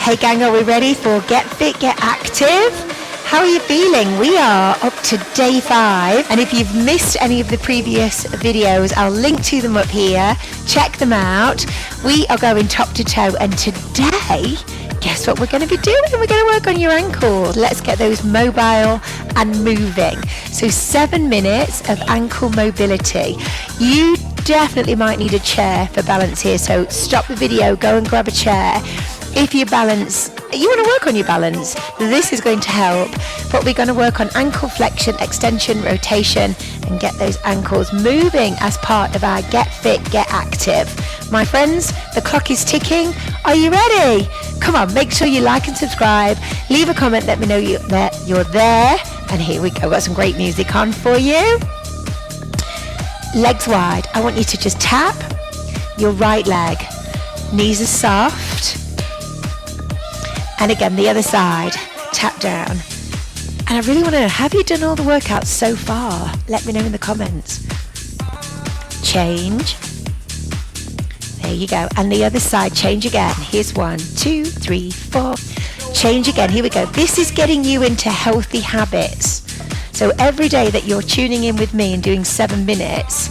Hey gang, are we ready for Get Fit, Get Active? How are you feeling? We are up to day 5, and if you've missed any of the previous videos, I'll link to them up here. Check them out. We are going top to toe, and today, guess what we're going to be doing? We're going to work on your ankles. Let's get those mobile and moving. So 7 minutes of ankle mobility. You definitely might need a chair for balance here, so stop the video, go and grab a chair. If you want to work on your balance, this is going to help. But we're going to work on ankle flexion, extension, rotation, and get those ankles moving as part of our Get Fit, Get Active. My friends, the clock is ticking. Are you ready? Come on, make sure you like and subscribe. Leave a comment, let me know you're there. And here we go, I've got some great music on for you. Legs wide. I want you to just tap your right leg. Knees are soft. And again, the other side, tap down. And I really want to know, have you done all the workouts so far? Let me know in the comments. Change. There you go. And the other side, change again. Here's 1, 2, 3, 4. Change again. Here we go. This is getting you into healthy habits. So every day that you're tuning in with me and doing 7 minutes,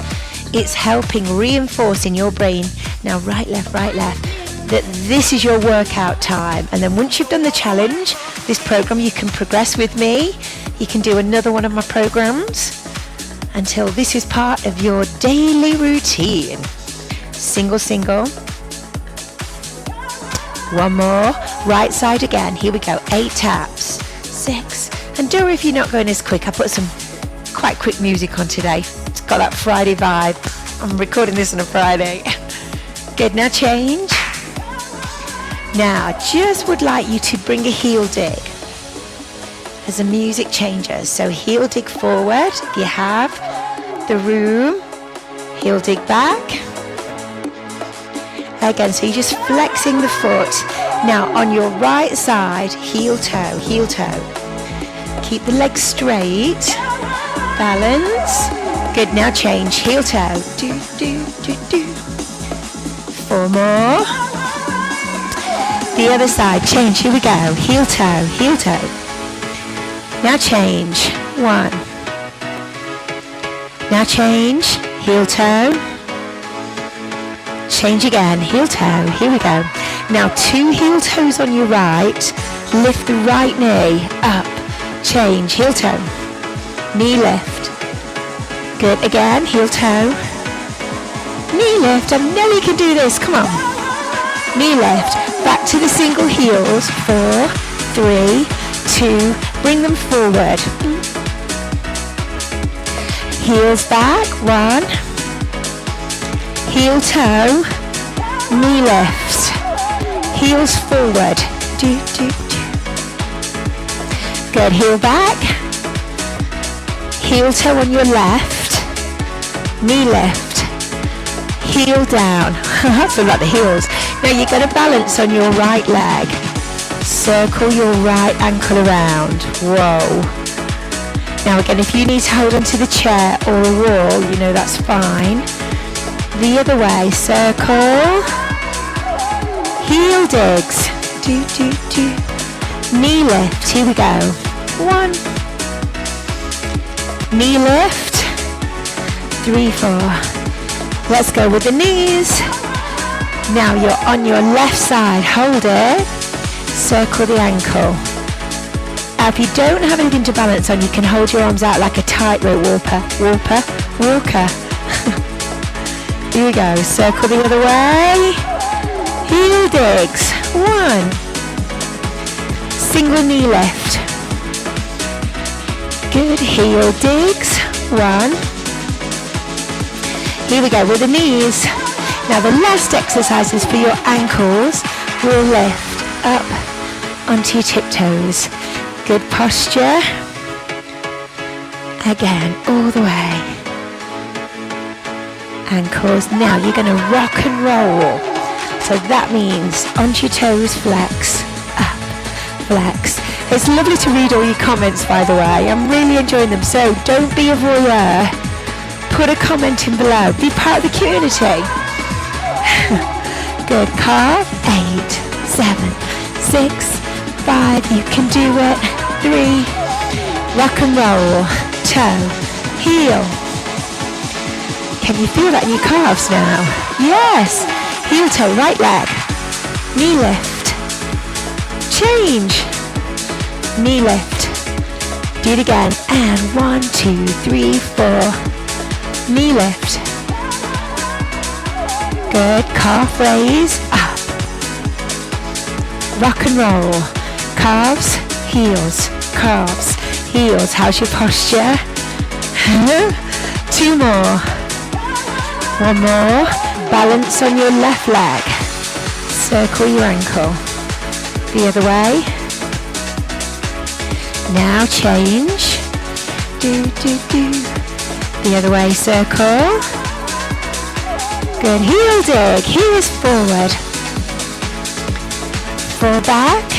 it's helping reinforce in your brain, now right, left, that this is your workout time. And then once you've done the challenge, this program, you can progress with me. You can do another one of my programs until this is part of your daily routine. Single, single. One more. Right side again. Here we go. 8 taps. 6. And don't worry if you're not going as quick. I put some quite quick music on today. It's got that Friday vibe. I'm recording this on a Friday. Good. Now change. Now, I just would like you to bring a heel dig as the music changes. So heel dig forward if you have the room. Heel dig back. Again, so you're just flexing the foot. Now, on your right side, heel toe, heel toe. Keep the legs straight. Balance. Good, now change. Heel toe. Do, do, do, do. 4 more. The other side, change, here we go, heel toe, heel toe. Now change, 1. Now change, heel toe. Change again, heel toe, here we go. Now 2 heel toes on your right, lift the right knee, up, change, heel toe. Knee lift. Good, again, heel toe. Knee lift, I know you can do this, come on. Knee lift. Back to the single heels. 4, 3, 2. Bring them forward. Heels back. 1. Heel toe. Knee lift. Heels forward. Do, do, do. Good. Heel back. Heel toe on your left. Knee lift. Heel down. So like the heels. Now you're going to balance on your right leg. Circle your right ankle around. Whoa. Now again, if you need to hold onto the chair or a wall, you know that's fine. The other way. Circle. Heel digs. Do, do, do. Knee lift. Here we go. 1. Knee lift. 3, 4. Let's go with the knees. Now you're on your left side. Hold it. Circle the ankle. Now if you don't have anything to balance on, you can hold your arms out like a tightrope walker. Here we go. Circle the other way. Heel digs. 1. Single knee lift. Good. Heel digs. 1. Here we go with the knees. Now the last exercise is for your ankles. We'll lift up onto your tiptoes. Good posture. Again, all the way. Ankles. Now you're going to rock and roll. So that means onto your toes, flex, up, flex. It's lovely to read all your comments, by the way. I'm really enjoying them. So don't be a voyeur. Put a comment in below. Be part of the community. Good. Calf. 8, 7, 6, 5, you can do it. 3, rock and roll, toe, heel. Can you feel that in your calves now? Yes. Heel toe, right leg. Knee lift. Change. Knee lift. Do it again. And 1, 2, 3, 4. Knee lift. Good. Calf raise. Up. Rock and roll. Calves, heels, calves, heels. How's your posture? 2 more. 1 more. Balance on your left leg. Circle your ankle. The other way. Now change. Do, do, do. The other way, circle. Good. Heel dig. Heels forward. 4 back.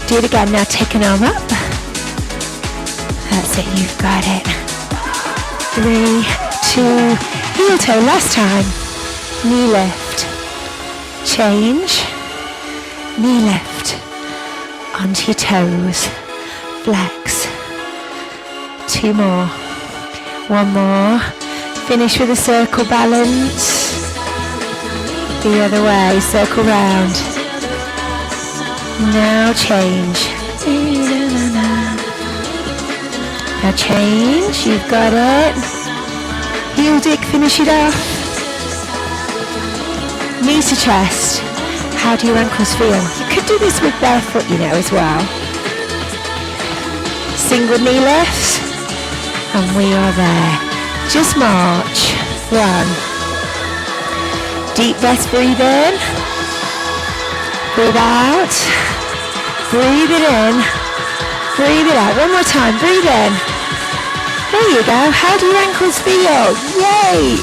Do it again. Now take an arm up. That's it. You've got it. 3, 2, heel toe. Last time. Knee lift. Change. Knee lift. Onto your toes. Flex. 2 more. 1 more. Finish with a circle balance. The other way. Circle round. Now change. Now change. You've got it. Heel dig. Finish it off. Knee to chest. How do your ankles feel? You could do this with barefoot, you know, as well. Single knee lifts. And we are there. Just march. 1. Deep breath, breathe in. Breathe out. Breathe it in. Breathe it out. One more time. Breathe in. There you go. How do your ankles feel? Yay!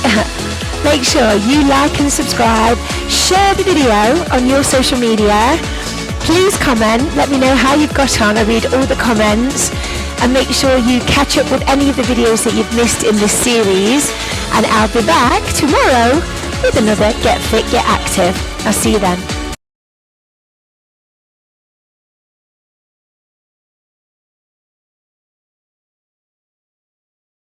Make sure you like and subscribe. Share the video on your social media. Please comment. Let me know how you've got on. I read all the comments. And make sure you catch up with any of the videos that you've missed in this series. And I'll be back tomorrow with another Get Fit, Get Active. I'll see you then.